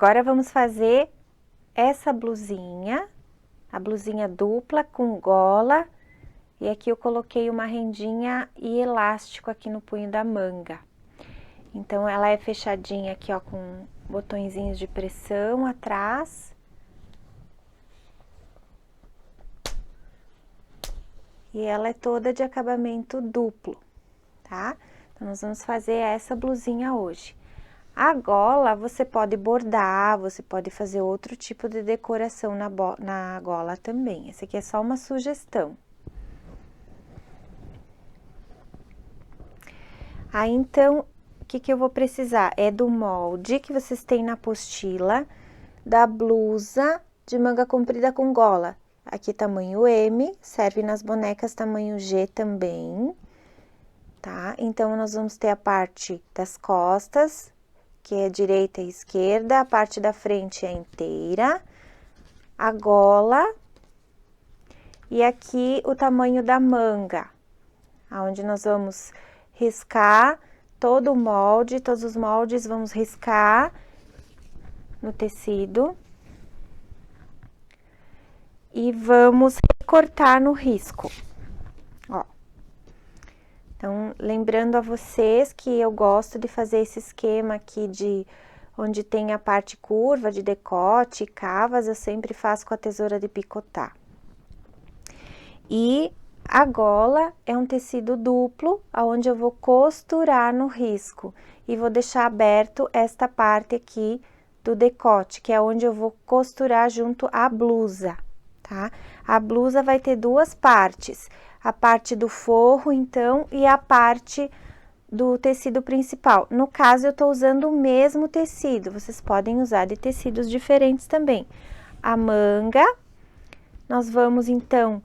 Agora, vamos fazer essa blusinha, a blusinha dupla com gola. E aqui eu coloquei uma rendinha e elástico aqui no punho da manga. Então, ela é fechadinha aqui, ó, com botõezinhos de pressão atrás. E ela é toda de acabamento duplo, tá? Então, nós vamos fazer essa blusinha hoje. A gola, você pode bordar, você pode fazer outro tipo de decoração na gola também. Essa aqui é só uma sugestão. Aí, então, o que eu vou precisar? É do molde que vocês têm na apostila, da blusa de manga comprida com gola. Aqui tamanho M, serve nas bonecas tamanho G também, tá? Então, nós vamos ter a parte das costas, que é direita e esquerda, a parte da frente é inteira, a gola, e aqui o tamanho da manga, aonde nós vamos riscar todo o molde, todos os moldes vamos riscar no tecido. E vamos recortar no risco, ó. Então, lembrando a vocês que eu gosto de fazer esse esquema aqui de onde tem a parte curva de decote e cavas, eu sempre faço com a tesoura de picotar. E a gola é um tecido duplo, onde eu vou costurar no risco e vou deixar aberto esta parte aqui do decote, que é onde eu vou costurar junto à blusa. Tá? A blusa vai ter duas partes, a parte do forro, então, e a parte do tecido principal. No caso, eu tô usando o mesmo tecido, vocês podem usar de tecidos diferentes também. A manga, nós vamos, então,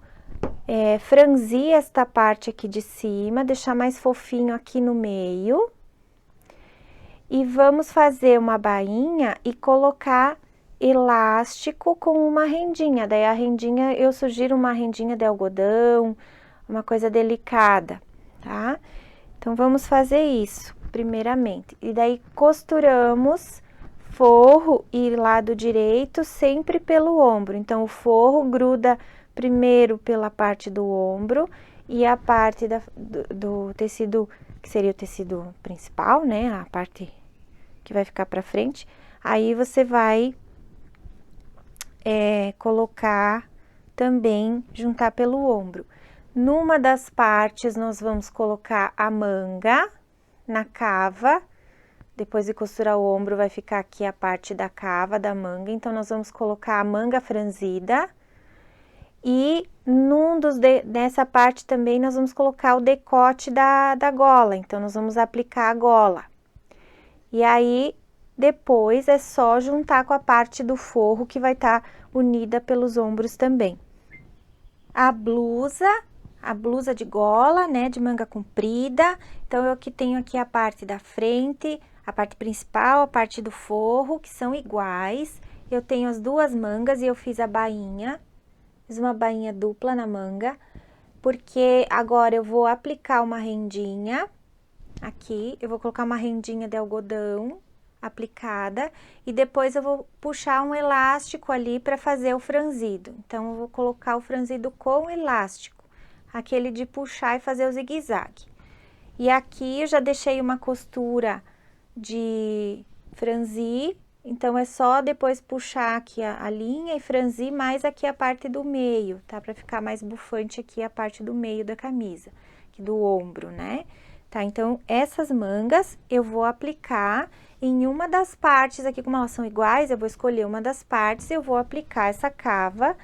franzir esta parte aqui de cima, deixar mais fofinho aqui no meio. E vamos fazer uma bainha e colocar elástico com uma rendinha, daí a rendinha, eu sugiro uma rendinha de algodão, uma coisa delicada, tá? Então, vamos fazer isso, primeiramente. E daí, costuramos forro e lado direito sempre pelo ombro. Então, o forro gruda primeiro pela parte do ombro e a parte do tecido, que seria o tecido principal, né? A parte que vai ficar pra frente. Aí, você vai colocar também, juntar pelo ombro. Numa das partes, nós vamos colocar a manga na cava, depois de costurar o ombro, vai ficar aqui a parte da cava da manga, então, nós vamos colocar a manga franzida, e nessa parte também, nós vamos colocar o decote da gola, então, nós vamos aplicar a gola. E aí, depois é só juntar com a parte do forro que vai estar unida pelos ombros também. A blusa de gola, né, de manga comprida. Então, eu aqui tenho aqui a parte da frente, a parte principal, a parte do forro, que são iguais. Eu tenho as duas mangas e eu fiz a bainha, fiz uma bainha dupla na manga, porque agora eu vou aplicar uma rendinha aqui, eu vou colocar uma rendinha de algodão aplicada e depois eu vou puxar um elástico ali para fazer o franzido. Então, eu vou colocar o franzido com elástico, aquele de puxar e fazer o zigue-zague. E aqui eu já deixei uma costura de franzir, então é só depois puxar aqui a linha e franzir mais aqui a parte do meio, tá? Para ficar mais bufante aqui a parte do meio da camisa, aqui do ombro, né? Tá, então, essas mangas eu vou aplicar em uma das partes aqui, como elas são iguais, eu vou escolher uma das partes e eu vou aplicar essa cava,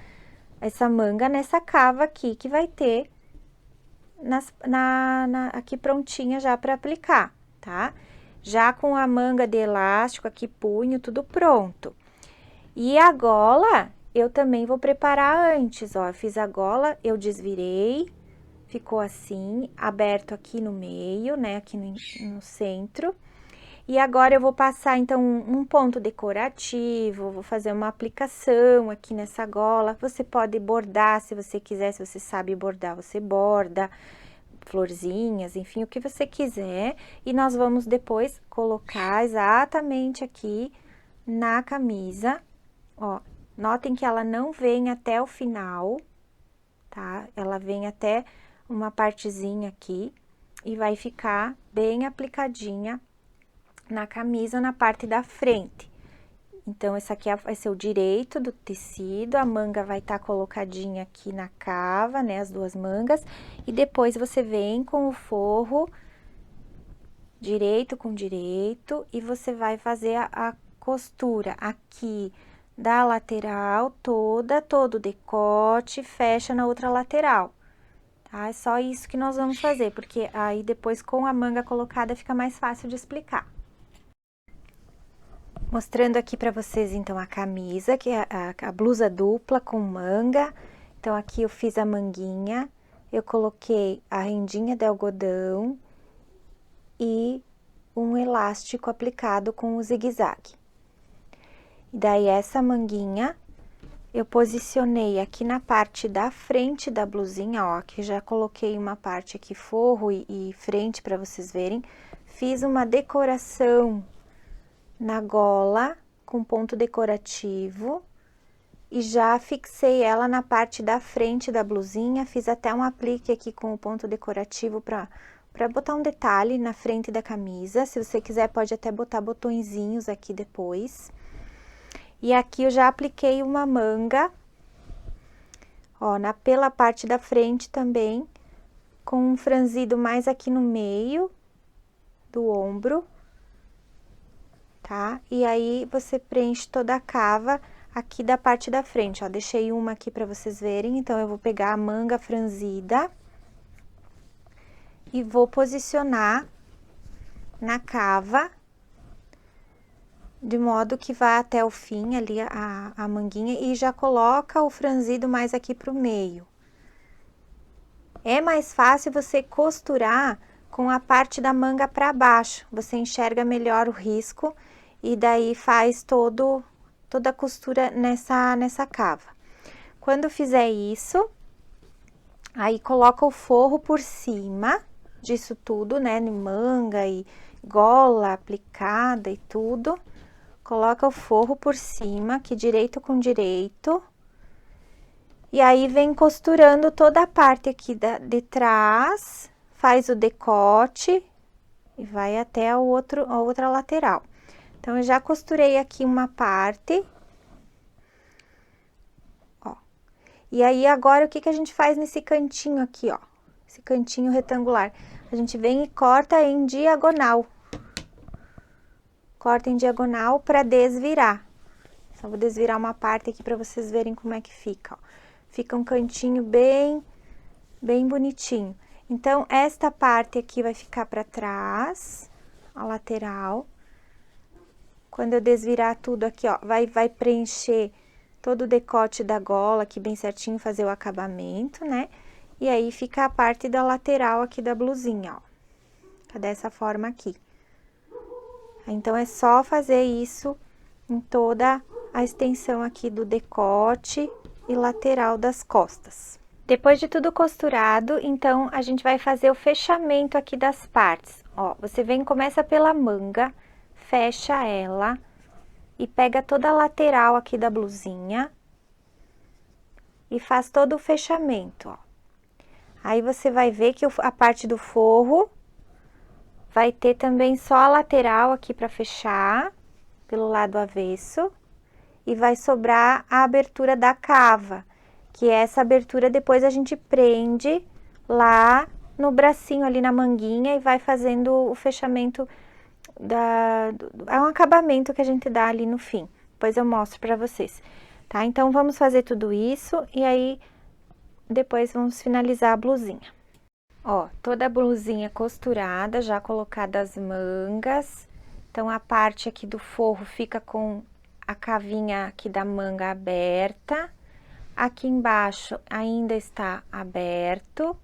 essa manga nessa cava aqui, que vai ter aqui prontinha já para aplicar, tá? Já com a manga de elástico aqui, punho, tudo pronto. E a gola, eu também vou preparar antes, ó, eu fiz a gola, eu desvirei, ficou assim, aberto aqui no meio, né, aqui no centro. E agora, eu vou passar, então, um ponto decorativo, vou fazer uma aplicação aqui nessa gola. Você pode bordar, se você quiser, se você sabe bordar, você borda, florzinhas, enfim, o que você quiser. E nós vamos depois colocar exatamente aqui na camisa, ó. Notem que ela não vem até o final, tá? Ela vem até uma partezinha aqui e vai ficar bem aplicadinha na camisa, na parte da frente. Então, esse aqui vai ser o direito do tecido, a manga vai estar colocadinha aqui na cava, né? As duas mangas, e depois você vem com o forro direito com direito e você vai fazer a costura aqui da lateral toda, todo o decote, fecha na outra lateral, tá? É só isso que nós vamos fazer, porque aí depois com a manga colocada fica mais fácil de explicar. Mostrando aqui pra vocês, então, a camisa, que é a blusa dupla com manga. Então, aqui eu fiz a manguinha, eu coloquei a rendinha de algodão e um elástico aplicado com o zigue-zague. E daí, essa manguinha, eu posicionei aqui na parte da frente da blusinha, ó, que já coloquei uma parte aqui forro e frente pra vocês verem. Fiz uma decoração na gola com ponto decorativo e já fixei ela na parte da frente da blusinha, fiz até um aplique aqui com o ponto decorativo para botar um detalhe na frente da camisa. Se você quiser, pode até botar botõezinhos aqui depois. E aqui eu já apliquei uma manga, ó, pela parte da frente também, com um franzido mais aqui no meio do ombro, tá? E aí, você preenche toda a cava aqui da parte da frente, ó. Deixei uma aqui pra vocês verem, então, eu vou pegar a manga franzida e vou posicionar na cava, de modo que vá até o fim ali a manguinha e já coloca o franzido mais aqui pro meio. É mais fácil você costurar com a parte da manga pra baixo, você enxerga melhor o risco e daí faz toda a costura nessa cava. Quando fizer isso, aí coloca o forro por cima disso tudo, né, de manga e gola aplicada e tudo. Coloca o forro por cima, aqui direito com direito. E aí, vem costurando toda a parte aqui de trás, faz o decote e vai até a outra lateral. Então, eu já costurei aqui uma parte. Ó. E aí, agora, o que a gente faz nesse cantinho aqui, ó? Esse cantinho retangular. A gente vem e corta em diagonal. Corta em diagonal para desvirar. Só vou desvirar uma parte aqui para vocês verem como é que fica, ó. Fica um cantinho bem bonitinho. Então, esta parte aqui vai ficar para trás, a lateral. Quando eu desvirar tudo aqui, ó, vai preencher todo o decote da gola aqui bem certinho, fazer o acabamento, né? E aí, fica a parte da lateral aqui da blusinha, ó. Fica dessa forma aqui. Então, é só fazer isso em toda a extensão aqui do decote e lateral das costas. Depois de tudo costurado, então, a gente vai fazer o fechamento aqui das partes. Ó, você começa pela manga, fecha ela e pega toda a lateral aqui da blusinha e faz todo o fechamento, ó. Aí, você vai ver que a parte do forro vai ter também só a lateral aqui para fechar, pelo lado avesso, e vai sobrar a abertura da cava, que essa abertura depois a gente prende lá no bracinho, ali na manguinha, e vai fazendo o fechamento é um acabamento que a gente dá ali no fim. Depois eu mostro para vocês, tá? Então, vamos fazer tudo isso, e aí, depois vamos finalizar a blusinha. Ó, toda a blusinha costurada, já colocada as mangas. Então, a parte aqui do forro fica com a cavinha aqui da manga aberta. Aqui embaixo ainda está aberto.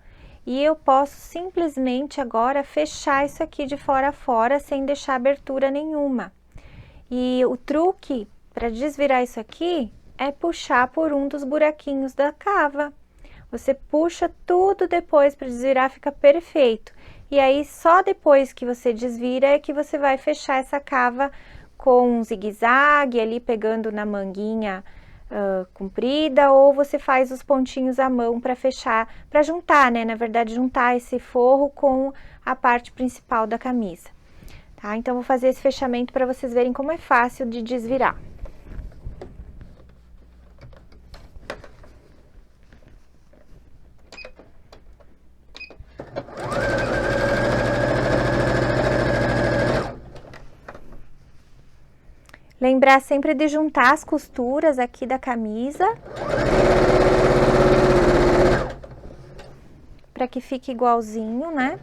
E eu posso simplesmente agora fechar isso aqui de fora a fora, sem deixar abertura nenhuma. E o truque para desvirar isso aqui é puxar por um dos buraquinhos da cava. Você puxa tudo depois para desvirar, fica perfeito. E aí, só depois que você desvira é que você vai fechar essa cava com um zigue-zague ali pegando na manguinha comprida, ou você faz os pontinhos à mão para fechar, para juntar, né? Na verdade, juntar esse forro com a parte principal da camisa, tá? Então, vou fazer esse fechamento para vocês verem como é fácil de desvirar. Lembrar sempre de juntar as costuras aqui da camisa, para que fique igualzinho, né?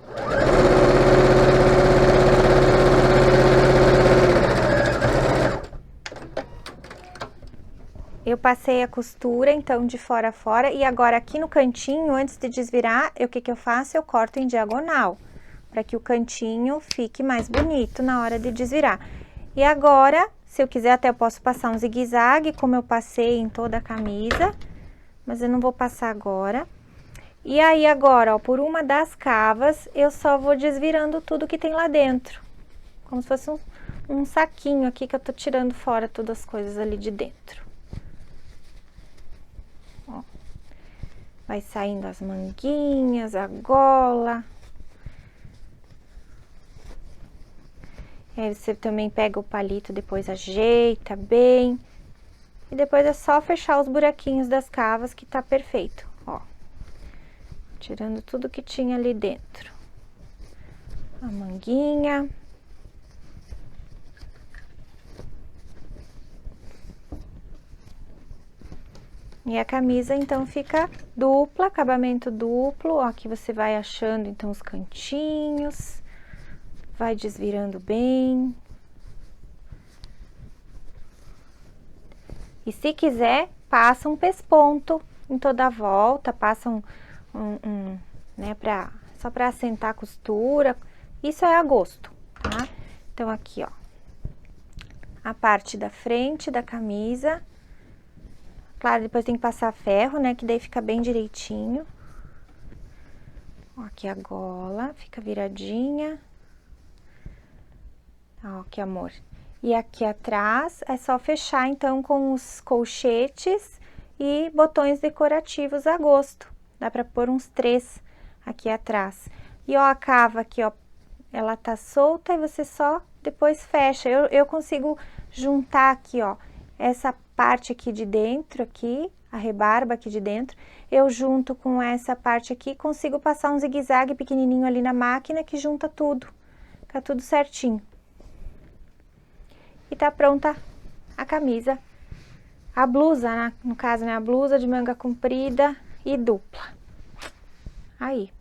Eu passei a costura, então, de fora a fora, e agora aqui no cantinho, antes de desvirar, o que eu faço? Eu corto em diagonal, para que o cantinho fique mais bonito na hora de desvirar. E agora, se eu quiser, até eu posso passar um zigue-zague, como eu passei em toda a camisa, mas eu não vou passar agora. E aí, agora, ó, por uma das cavas, eu só vou desvirando tudo que tem lá dentro. Como se fosse um saquinho aqui, que eu tô tirando fora todas as coisas ali de dentro. Ó. Vai saindo as manguinhas, a gola. E aí, você também pega o palito, depois ajeita bem. E depois é só fechar os buraquinhos das cavas que tá perfeito, ó. Tirando tudo que tinha ali dentro. A manguinha. E a camisa, então, fica dupla, acabamento duplo. Ó, aqui você vai achando, então, os cantinhos. Vai desvirando bem. E se quiser, passa um pesponto em toda a volta, passa né, só pra assentar a costura. Isso é a gosto, tá? Então, aqui, ó, a parte da frente da camisa. Claro, depois tem que passar ferro, né, que daí fica bem direitinho. Ó, aqui a gola, fica viradinha. Ó, que amor. E aqui atrás é só fechar, então, com os colchetes e botões decorativos a gosto. Dá pra pôr uns 3 aqui atrás. E, ó, a cava aqui, ó, ela tá solta e você só depois fecha. Eu consigo juntar aqui, ó, essa parte aqui de dentro, aqui, a rebarba aqui de dentro, eu junto com essa parte aqui, consigo passar um zigue-zague pequenininho ali na máquina que junta tudo. Fica tudo certinho. E tá pronta a camisa, a blusa, no caso, né, a blusa de manga comprida e dupla. Aí.